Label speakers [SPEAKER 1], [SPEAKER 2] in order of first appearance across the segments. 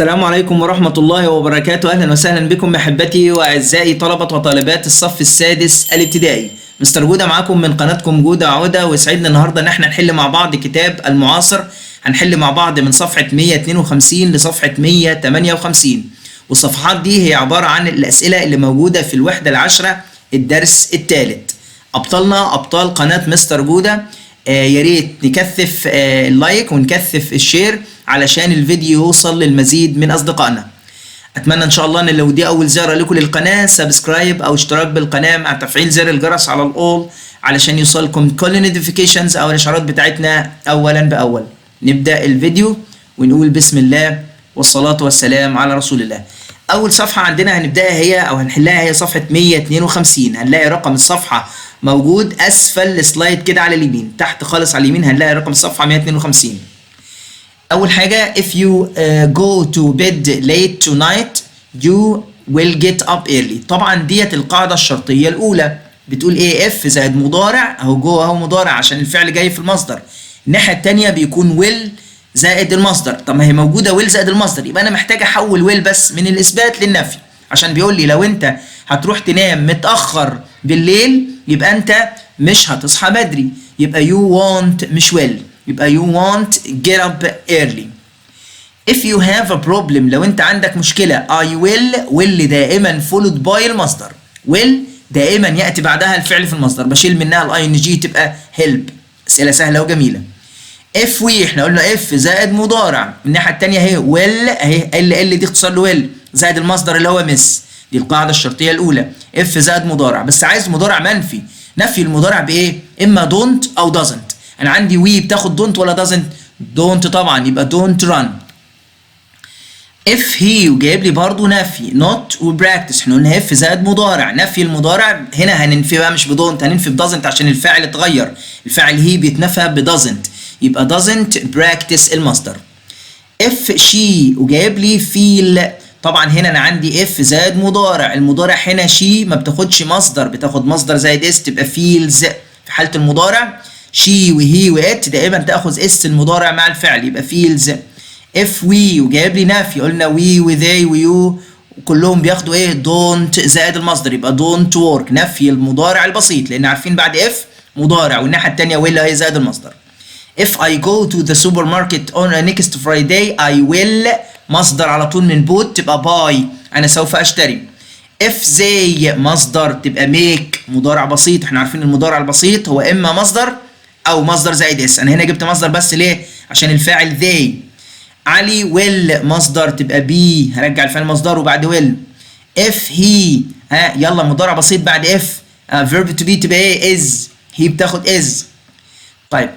[SPEAKER 1] السلام عليكم ورحمة الله وبركاته. أهلا وسهلا بكم أحبتي وأعزائي طلبة وطالبات الصف السادس الابتدائي. مستر جودة معاكم من قناتكم جودة عودة، ويسعدنا النهاردة إن احنا نحل مع بعض كتاب المعاصر. هنحل مع بعض من صفحة 152 لصفحة 158، والصفحات دي هي عبارة عن الأسئلة اللي موجودة في الوحدة العاشرة الدرس الثالث. أبطالنا أبطال قناة مستر جودة، يا ريت نكثف اللايك ونكثف الشير علشان الفيديو يوصل للمزيد من أصدقائنا. أتمنى إن شاء الله إن لو دي أول زيارة لكم للقناة سبسكرايب أو اشتراك بالقناة مع تفعيل زر الجرس على الأول علشان يوصلكم كل النوتيفيكيشنز أو الإشعارات بتاعتنا أولا بأول. نبدأ الفيديو ونقول بسم الله والصلاة والسلام على رسول الله. أول صفحة عندنا هنبدأها هي أو هنحلها هي صفحة 152. هنلاقي رقم الصفحة موجود أسفل السلايد كده على اليمين، تحت خالص على اليمين هنلاقي رقم الصفحة 152. أول حاجة if you go to bed late tonight you will get up early. طبعا ديت القاعدة الشرطية الأولى، بتقول إيه؟ if زائد مضارع أهو جوه أهو مضارع عشان الفعل جاي في المصدر. الناحية التانية بيكون will زائد المصدر. طب ما هي موجودة will زائد المصدر، يبقى أنا محتاج أحول will بس من الإثبات للنفي، عشان بيقول لي لو أنت هتروح تنام متأخر بالليل يبقى أنت مش هتصحى بدري، يبقى you won't مش will، يبقى you won't get up early. if you have a problem لو انت عندك مشكلة I will دائما followed by المصدر. will دائما يأتي بعدها الفعل في المصدر، بشيل منها ال ing تبقى help. أسئلة سهلة وجميلة. if we احنا قلنا if زائد مضارع، الناحية التانية اهي will اهي ال دي اختصار له will زائد المصدر اللي هو miss. دي القاعدة الشرطية الأولى if زائد مضارع، بس عايز مضارع منفي. نفي المضارع بإيه؟ إما don't أو doesn't. أنا عندي we بتاخد don't ولا doesn't؟ don't طبعا، يبقى don't run. if he وجايب لي برضه نفي not و practice. احنا قلنا if زائد مضارع، نفي المضارع هنا هننفي بقى مش بدونت، هننفي بدوزنت عشان الفاعل اتغير. الفاعل هي بيتنفى بدوزنت، يبقى doesn't practice المصدر. if she وجايب لي feel، طبعا هنا انا عندي if زائد مضارع، المضارع هنا she ما بتاخدش مصدر، بتاخد مصدر زائد اس تبقى feels. في حالة المضارع she وهي وات دائما تاخذ اس المضارع مع الفعل يبقى feels. if we وجايب لي نفي، قلنا we و they و you كلهم بياخدوا ايه؟ don't زائد المصدر يبقى don't work. نفي المضارع البسيط لان عارفين بعد if مضارع والناحية التانية will هي زائد المصدر. if I go to the supermarket on next Friday I will مصدر على طول من بوت تبقى buy انا سوف اشتري. if they مصدر تبقى make مضارع بسيط، احنا عارفين المضارع البسيط هو اما مصدر او مصدر زائد اس. انا هنا جبت مصدر بس ليه؟ عشان الفاعل they. علي will مصدر تبقى be، هرجع الفعل مصدر وبعد will. if he يلا مضارع بسيط بعد if verb to be تبقى ايه؟ is، هي بتاخد is. طيب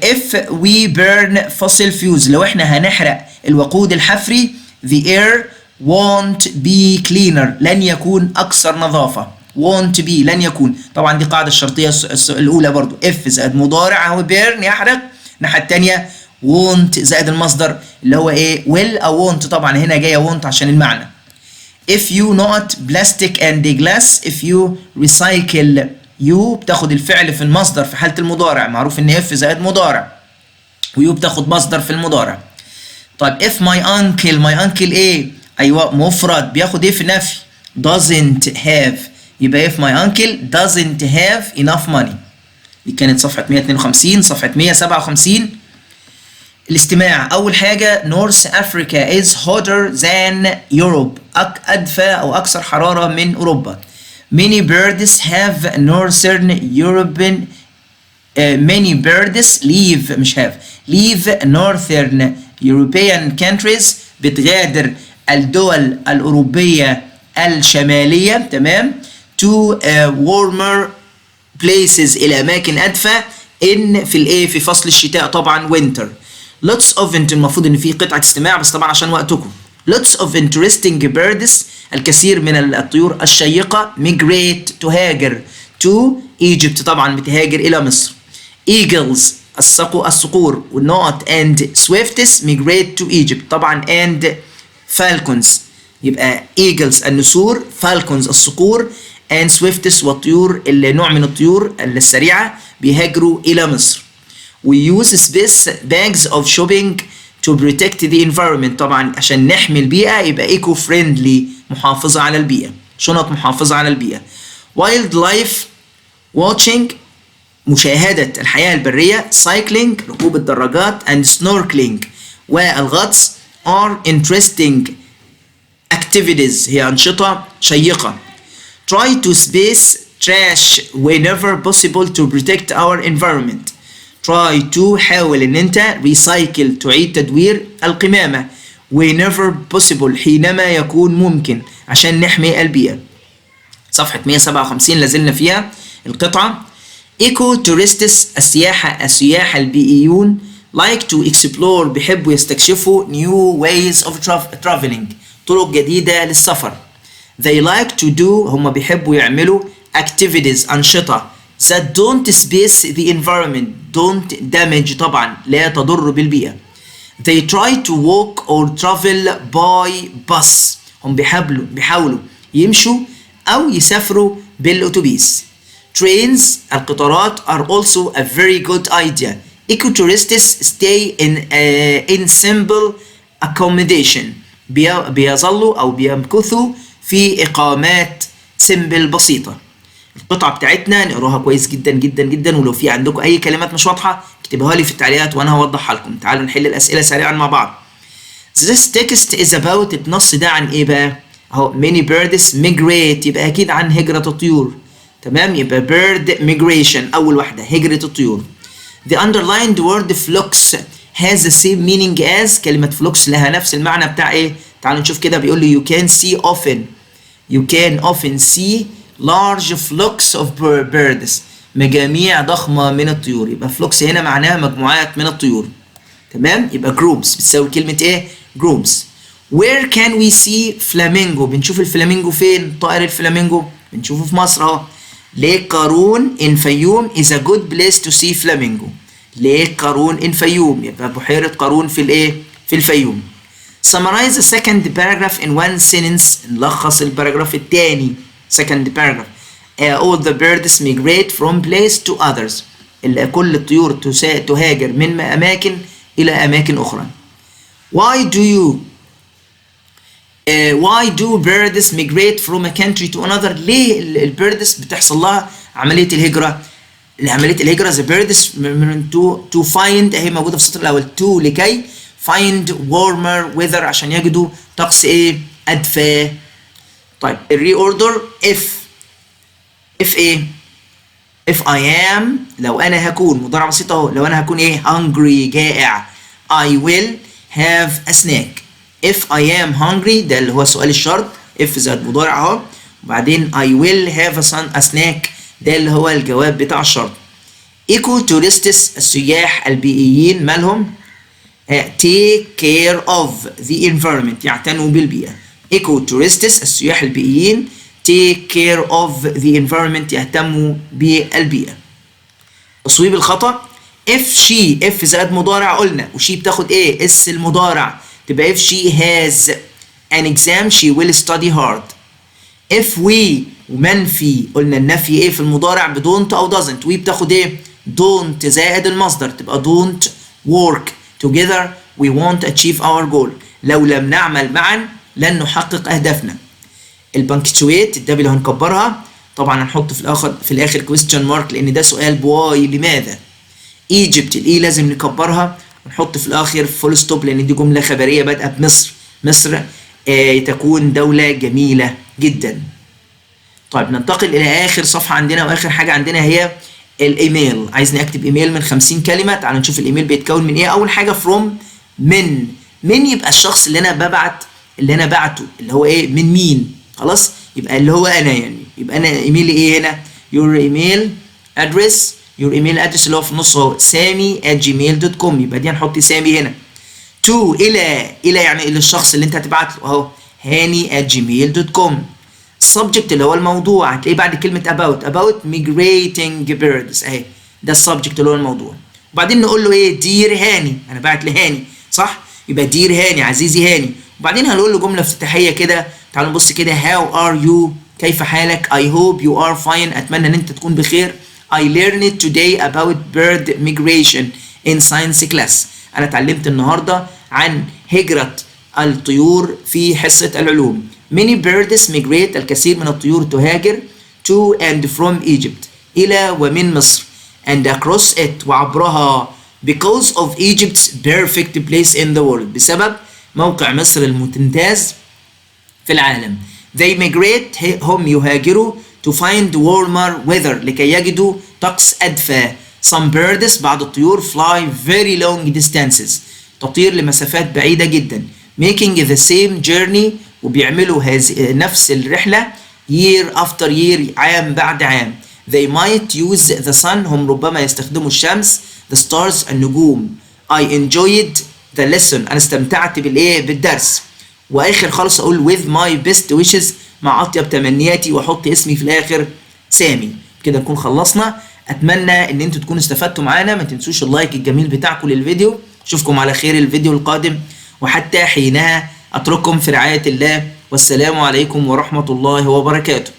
[SPEAKER 1] if we burn fossil fuels لو احنا هنحرق الوقود الحفري the air won't be cleaner لن يكون أكثر نظافة. won't be لن يكون، طبعا دي قاعدة الشرطية الأولى برضو if زائد مضارع هو burn يحرق، الناحية التانية won't زائد المصدر اللي هو ايه؟ will أو won't. طبعا هنا جاية won't عشان المعنى. if you not plastic and glass if you recycle يو بتاخد الفعل في المصدر في حالة المضارع، معروف ان اف زائد مضارع ويو بتاخد مصدر في المضارع. طيب if my uncle ايه؟ ايوه مفرد بياخد ايه في نفي؟ doesn't have، يبقى if my uncle doesn't have enough money. دي كانت صفحة 152. صفحة 157 الاستماع. اول حاجة North Africa is hotter than Europe، ادفى او اكثر حرارة من اوروبا. Many birds have northern European many birds leave مش have leave northern European countries بتغادر الدول الأوروبية الشمالية تمام to warmer places إلى أماكن أدفى in في الإيه؟ في فصل الشتاء طبعا winter. lots of المفروض إن في قطعة استماع بس طبعا عشان وقتكم. lots of interesting birds الكثير من الطيور الشيقة migrate تهاجر to Egypt طبعا بتهاجر إلى مصر. eagles الصقور والنوت and swifts migrate to Egypt طبعا and falcons يبقى eagles النسور falcons الصقور and swifts والطيور اللي نوع من الطيور السريعة بيهاجروا إلى مصر. we use space bags of shopping to protect the environment طبعا عشان نحمي البيئة يبقى eco friendly محافظة على البيئة، شنط محافظة على البيئة. wildlife watching مشاهدة الحياة البرية، cycling ركوب الدراجات and snorkeling والغطس are interesting activities هي أنشطة شيقة. try to space trash whenever possible to protect our environment. try to حاول ان انت recycle تعيد تدوير القمامة whenever possible حينما يكون ممكن عشان نحمي البيئة. صفحة 157 لازلنا فيها القطعة. eco tourists السياح البيئيون like to explore بيحبوا يستكشفوا new ways of traveling طرق جديدة للسفر. they like to do هم بيحبوا يعملوا activities أنشطة that don't space the environment don't damage طبعا لا تضر بالبيئة. they try to walk or travel by bus هم بيحاولوا يمشوا أو يسافروا بالأتوبيس. trains القطارات are also a very good idea. eco-tourists stay in simple accommodation بيظلوا أو بيمكثوا في إقامات سمبل بسيطة. القطعة بتاعتنا نقراها كويس جدا جدا جدا، ولو في عندكم أي كلمات مش واضحة اكتبوها لي في التعليقات وأنا هوضحها لكم. تعالوا نحل الأسئلة سريعا مع بعض. This text is about النص ده عن إيه بقى؟ أهو many birds migrate يبقى أكيد عن هجرة الطيور. تمام، يبقى bird migration أول واحدة هجرة الطيور. The underlined word flux has the same meaning as كلمة flux لها نفس المعنى بتاع إيه؟ تعالوا نشوف كده. بيقول لي you can see often you can often see large flocks of birds مجاميع ضخمة من الطيور. يبقى flocks هنا معناها مجموعات من الطيور. تمام، يبقى groups بتساوي كلمة إيه؟ groups. Where can we see flamingo؟ بنشوف الفلامينجو فين؟ طائر الفلامينجو بنشوفه في مصر أهو. ليك قارون in فيوم is a good place to see flamingo. ليك قارون in فيوم يبقى بحيرة قارون في الإيه؟ في الفيوم. Summarize the second paragraph in one sentence. نلخص الباراجراف الثاني. Second paragraph. All the birds migrate from place to others. كل الطيور تهاجر من أماكن إلى أماكن أخرى. Why do birds migrate from a country to another؟ ليه البيردز بتحصل لها عملية الهجرة؟ عملية الهجرة the birds to find هي موجودة في السطر الأول to لكي find warmer weather عشان يجدوا طقس إيه؟ أدفى. طيب الريوردر if ايه؟ if I am لو انا هكون مضارع بسيط اهو، لو انا هكون ايه؟ hungry جائع I will have a snack. if I am hungry ده اللي هو سؤال الشرط if زائد مضارع اهو، وبعدين I will have a snack ده اللي هو الجواب بتاع الشرط. eco tourists السياح البيئيين مالهم؟ take care of the environment يعتنوا بالبيئة. eco tourists السياح البيئيين take care of the environment يهتموا بالبيئة. تصويب الخطأ if she زائد مضارع قلنا وشي بتاخد ايه؟ اس المضارع تبقى if she has an exam she will study hard. if we ومنفي قلنا النفي ايه في المضارع بدونت او doesn't we بتاخد ايه؟ don't زائد المصدر تبقى don't work together we won't achieve our goal. لو لم نعمل معا لن نحقق أهدافنا. البنكتويت الدبليو هنكبرها طبعا هنحط في الاخر question mark لان ده سؤال بواي لماذا. ايجيبت الاي لازم نكبرها ونحط في الاخر فول ستوب لان دي جمله خبريه بادئه بمصر. مصر تكون دوله جميله جدا. طيب ننتقل الى اخر صفحه عندنا واخر حاجه عندنا هي الايميل. عايزني اكتب ايميل من 50 كلمه. تعالوا نشوف الايميل بيتكون من ايه. اول حاجه from من يبقى الشخص اللي انا بعته اللي هو ايه؟ من مين؟ خلاص يبقى اللي هو انا يعني يبقى انا ايميلي ايه هنا؟ your email address اللي هو في النص اهو sami@gmail.com يبقى دي هنحط سامي هنا. to الى يعني الى الشخص اللي انت هتبعت له اهو hani@gmail.com. subject اللي هو الموضوع هتلاقيه بعد كلمه about migrating birds اهي ده السبجكت اللي هو الموضوع. وبعدين نقول له ايه؟ دير هاني انا بعت لهاني صح؟ يبقى دير هاني عزيزي هاني. وبعدين هنقول له جمله افتتاحيه كده. تعالوا نبص كده how are you كيف حالك؟ I hope you are fine أتمنى إن أنت تكون بخير. I learned today about bird migration in science class. أنا اتعلمت النهاردة عن هجرة الطيور في حصة العلوم. Many birds migrate. الكثير من الطيور تهاجر to and from Egypt. إلى ومن مصر. And across it. وعبرها. Because of Egypt's perfect place in the world. بسبب موقع مصر الممتاز في العالم. They migrate. هم يهاجروا to find warmer weather. لكي يجدوا طقس أدفى. Some birds. بعض الطيور fly very long distances. تطير لمسافات بعيدة جدا. Making the same journey. وبيعملوا نفس الرحلة year after year. عام بعد عام. They might use the sun. هم ربما يستخدموا الشمس. The stars. النجوم. I enjoyed the lesson. أنا استمتعت بالدرس. وآخر خالص أقول with my best wishes. مع أطيب تمنياتي وأحط اسمي في الآخر سامي. كده نكون خلصنا. أتمنى إن أنتوا تكونوا استفدتوا معانا. ما تنسوش اللايك الجميل بتاعكم للفيديو. أشوفكم على خير الفيديو القادم، وحتى حينها أترككم في رعاية الله، والسلام عليكم ورحمة الله وبركاته.